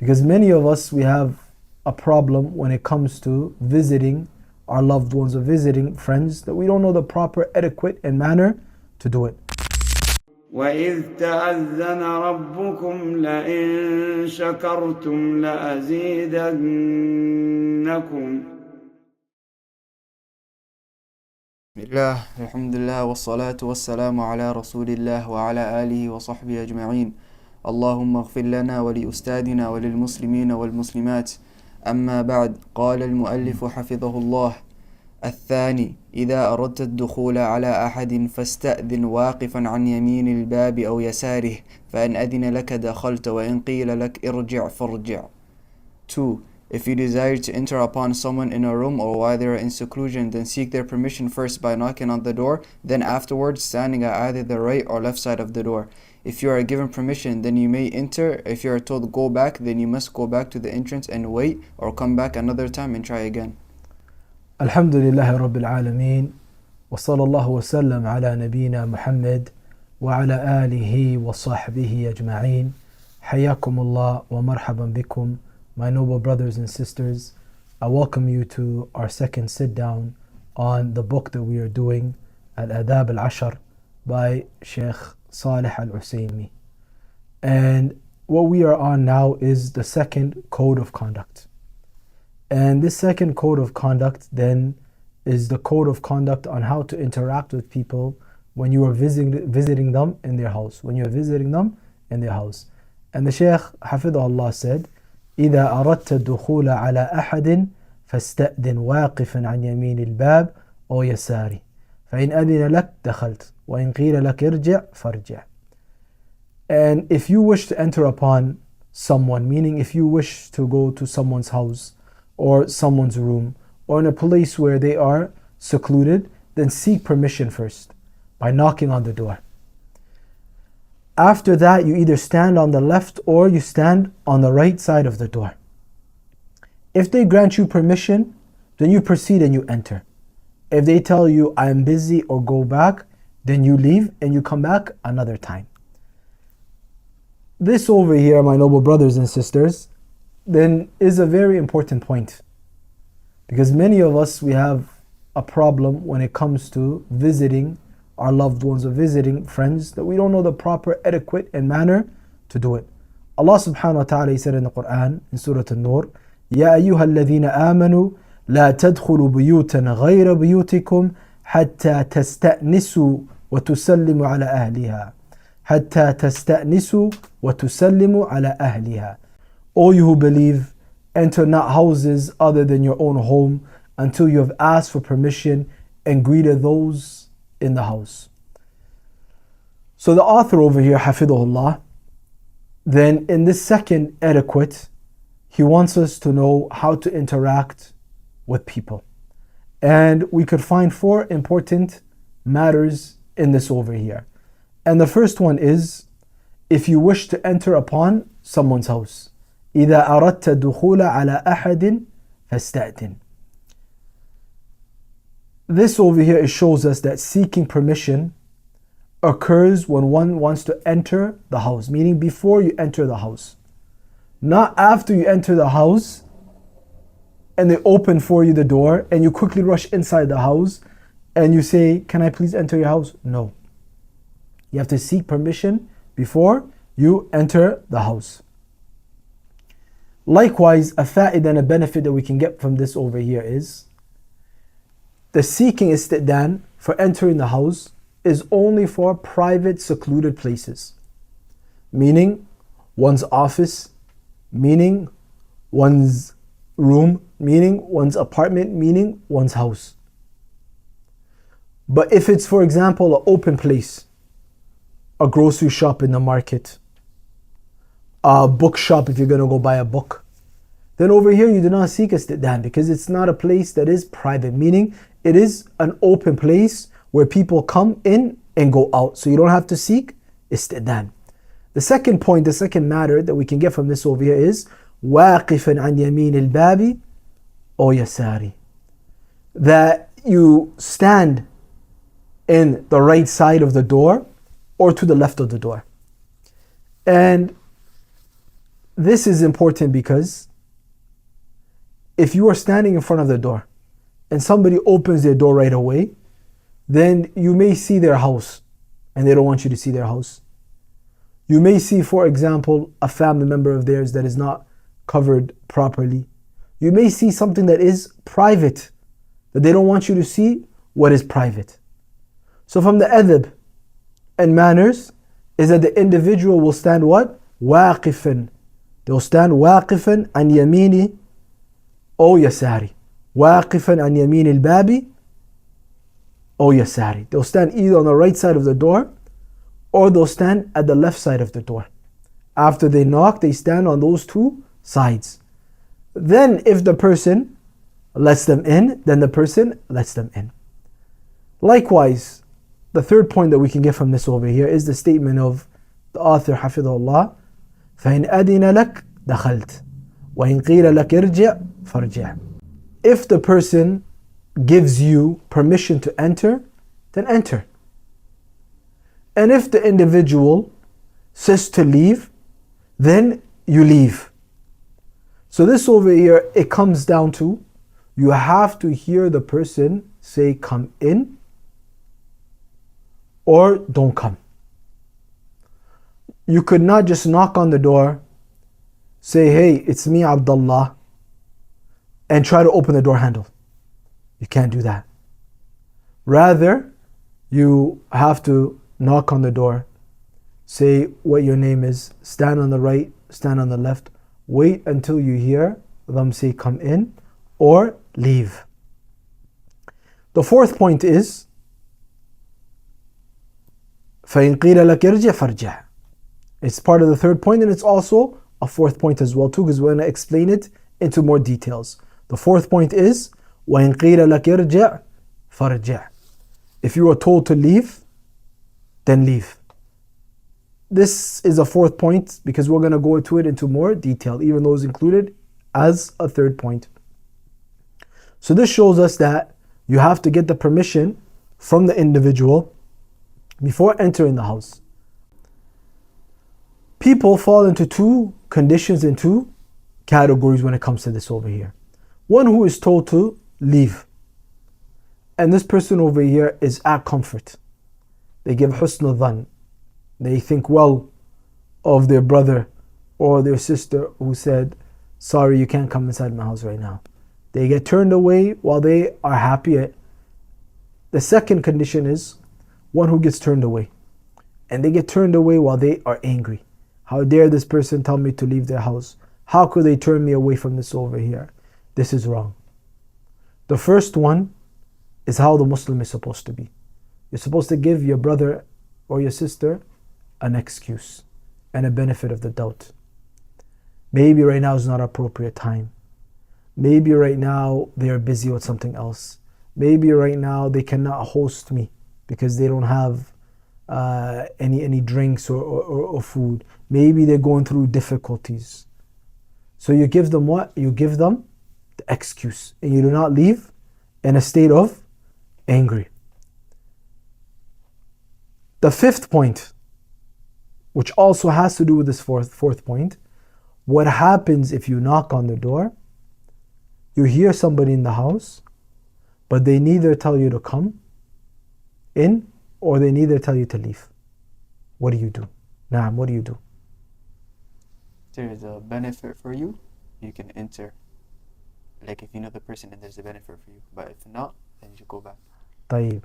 Because many of us, we have a problem when it comes to visiting our loved ones or visiting friends, that we don't know the proper etiquette and manner to do it. وَإِذْ تَأَذَّنَ رَبُّكُمْ لَئِن شَكَرْتُمْ لَأَزِيدَنَّكُمْ. Bismillah, alhamdulillah, wassalatu wassalamu ala rasulillah wa ala alihi wa sahbihi ajma'in. Allahumma ighfir lana wa li ustadina wa lil muslimina wal muslimat. أما بعد، قال المؤلف حفظه الله: الثاني، إذا أردت الدخول على أحد فاستأذن واقفا عن يمين الباب أو يساره، فإن أذن لك دخلت وإن قيل لك ارجع فارجع. 2. If you desire to enter upon someone in a room or while they are in seclusion, then seek their permission first by knocking on the door, then afterwards standing at either the right or left side of the door. If you are given permission, then you may enter. If you are told go back, then you must go back to the entrance and wait, or come back another time and try again. Alhamdulillah Rabbil Alameen, wa sallallahu wa sallam ala nabiyyina Muhammad wa ala alihi wa sahbihi ajma'in. Hayyakumullah wa marhaban bikum, my noble brothers and sisters. I welcome you to our second sit down on the book that we are doing, Al-Ādāb al Asharah by Shaykh Ṣāliḥ al-Uṣaymī. And what we are on now is the second code of conduct. And this second code of conduct then is the code of conduct on how to interact with people when you are visiting them in their house. And the Shaykh, حفظه Allah, said, إذا أردت الدخول على أحد فاستأذن واقفا عن يمين الباب أو يساره فإن أذن لك دخلت وإن قيل لك ارجع فارجع. And if you wish to enter upon someone, meaning if you wish to go to someone's house or someone's room or in a place where they are secluded, then seek permission first by knocking on the door. After that, you either stand on the left or you stand on the right side of the door. If they grant you permission, then you proceed and you enter. If they tell you I am busy or go back, then you leave and you come back another time. This over here, my noble brothers and sisters, then is a very important point. Because many of us, we have a problem when it comes to visiting our loved ones or visiting friends, that we don't know the proper etiquette and manner to do it. Allah subhanahu wa ta'ala said in the Qur'an, in Surah An-Nur, يَا أَيُّهَا الَّذِينَ آمَنُوا لَا تَدْخُلُوا بُيُوتًا غَيْرَ بُيُوتِكُمْ حَتَّى تَسْتَأْنِسُوا وَتُسَلِّمُوا عَلَى أَهْلِهَا حَتَّى تَسْتَأْنِسُوا وَتُسَلِّمُوا عَلى أَهْلِهَا. O you who believe, enter not houses other than your own home until you have asked for permission and greeted those in the house. So the author over here, Hafidhullah, then in this second etiquette, he wants us to know how to interact with people. And we could find 4 important matters in this over here. And the first one is, if you wish to enter upon someone's house, إذا أردت الدخول على أحد فاستأذن. This over here, it shows us that seeking permission occurs when one wants to enter the house, meaning before you enter the house. Not after you enter the house and they open for you the door and you quickly rush inside the house and you say, can I please enter your house? No. You have to seek permission before you enter the house. Likewise, a fa'id and a benefit that we can get from this over here is the seeking isti'dhan for entering the house is only for private secluded places, meaning one's office, meaning one's room, meaning one's apartment, meaning one's house. But if it's, for example, an open place, a grocery shop in the market, a bookshop if you're going to go buy a book, then over here you do not seek isti'dhan because it's not a place that is private, meaning it is an open place where people come in and go out. So you don't have to seek isti'dhan. The second point, the second matter that we can get from this over here is واقفا عن يمين الباب أو يساري. That you stand in the right side of the door or to the left of the door. And this is important because if you are standing in front of the door and somebody opens their door right away, then you may see their house and they don't want you to see their house. You may see, for example, a family member of theirs that is not covered properly. You may see something that is private, that they don't want you to see what is private. So from the adab and manners is that the individual will stand what? واقفا. They'll stand واقفا عن يميني أو يساري. واقفا عن يمين الباب أو يساري. They'll stand either on the right side of the door or they'll stand at the left side of the door. After they knock, they stand on those two sides. Then if the person lets them in, then the person lets them in. Likewise, the third point that we can get from this over here is the statement of the author, حفظه الله, فإن أذن لك دخلت وإن قيل لك ارجع فارجع. If the person gives you permission to enter, then enter. And if the individual says to leave, then you leave. So this over here, it comes down to, you have to hear the person say come in or don't come. You could not just knock on the door, say, hey, it's me, Abdullāh, and try to open the door handle. You can't do that. Rather, you have to knock on the door, say what your name is, stand on the right, stand on the left, wait until you hear them say come in or leave. The fourth point is فَإِنْ قِيلَ لَكَ ارْجِعْ فَارْجِعْ. It's part of the third point and it's also a fourth point as well too, because we're going to explain it into more details. The fourth point is وَإِنْ قِيلَ لَكَ ارْجِعْ فَارْجِعْ. If you are told to leave, then leave. This is a fourth point because we're going to go into it into more detail, even though it's included as a third point. So this shows us that you have to get the permission from the individual before entering the house. People fall into two conditions and two categories when it comes to this over here. One who is told to leave. And this person over here is at comfort. They give husn dhan. They think well of their brother or their sister who said, sorry, you can't come inside my house right now. They get turned away while they are happy. The second condition is one who gets turned away. And they get turned away while they are angry. How dare this person tell me to leave their house? How could they turn me away from this over here? This is wrong. The first one is how the Muslim is supposed to be. You're supposed to give your brother or your sister an excuse and a benefit of the doubt. Maybe right now is not an appropriate time. Maybe right now they are busy with something else. Maybe right now they cannot host me because they don't have any drinks or food. Maybe they're going through difficulties. So you give them what? You give them the excuse, and you do not leave in a state of angry. The fifth point, which also has to do with this fourth point, what happens if you knock on the door, you hear somebody in the house, but they neither tell you to come in or they neither tell you to leave? What do you do? Naam, what do you do? There is a benefit for you, you can enter. Like if you know the person and there's a benefit for you. But if not, then you should go back. Tayyib.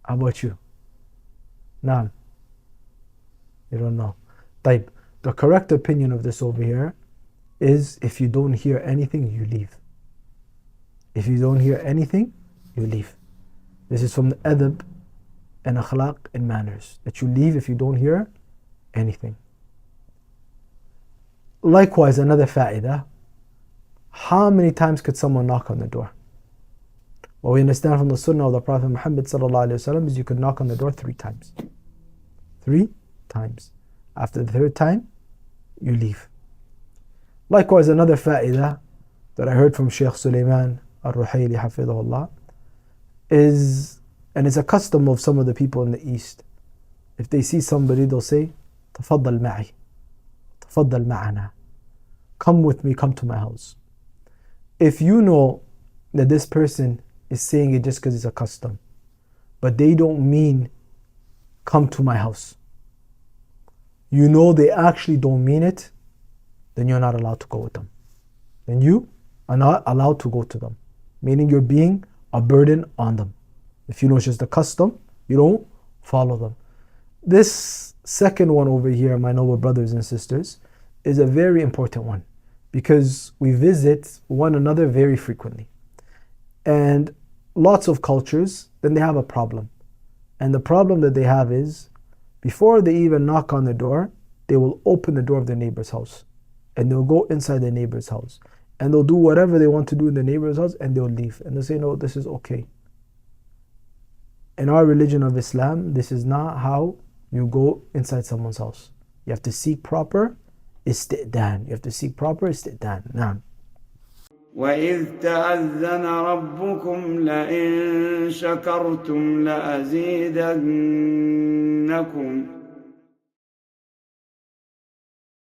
How about you? Naam. You don't know. Tayyib. The correct opinion of this over here is if you don't hear anything, you leave. If you don't hear anything, you leave. This is from the adab and akhlaq and manners. That you leave if you don't hear anything. Likewise, another fa'idah. How many times could someone knock on the door? What we understand from the sunnah of the Prophet Muhammad ﷺ is you could knock on the door 3 times. 3 times. After the 3rd time, you leave. Likewise, another fa'idah that I heard from Shaykh Sulaiman al-Ruhayli حفظه الله is, and it's a custom of some of the people in the East. If they see somebody, they'll say, تفضل معي, تفضل معنا. come with me, come to my house. If you know that this person is saying it just because it's a custom, but they don't mean come to my house, you know they actually don't mean it, then you're not allowed to go with them. Then you are not allowed to go to them, meaning you're being a burden on them. If you know it's just a custom, you don't follow them. This second one over here, my noble brothers and sisters, is a very important one, because we visit one another very frequently. And lots of cultures, then they have a problem. And the problem that they have is, before they even knock on the door, they will open the door of their neighbor's house. And they'll go inside their neighbor's house. And they'll do whatever they want to do in their neighbor's house, and they'll leave. And they'll say, no, this is okay. In our religion of Islam, this is not how you go inside someone's house. You have to seek proper isti'dan. You have to seek proper isti'dan. Naam. وإذ تأذن ربكم لئن شكرتم لأزيدنكم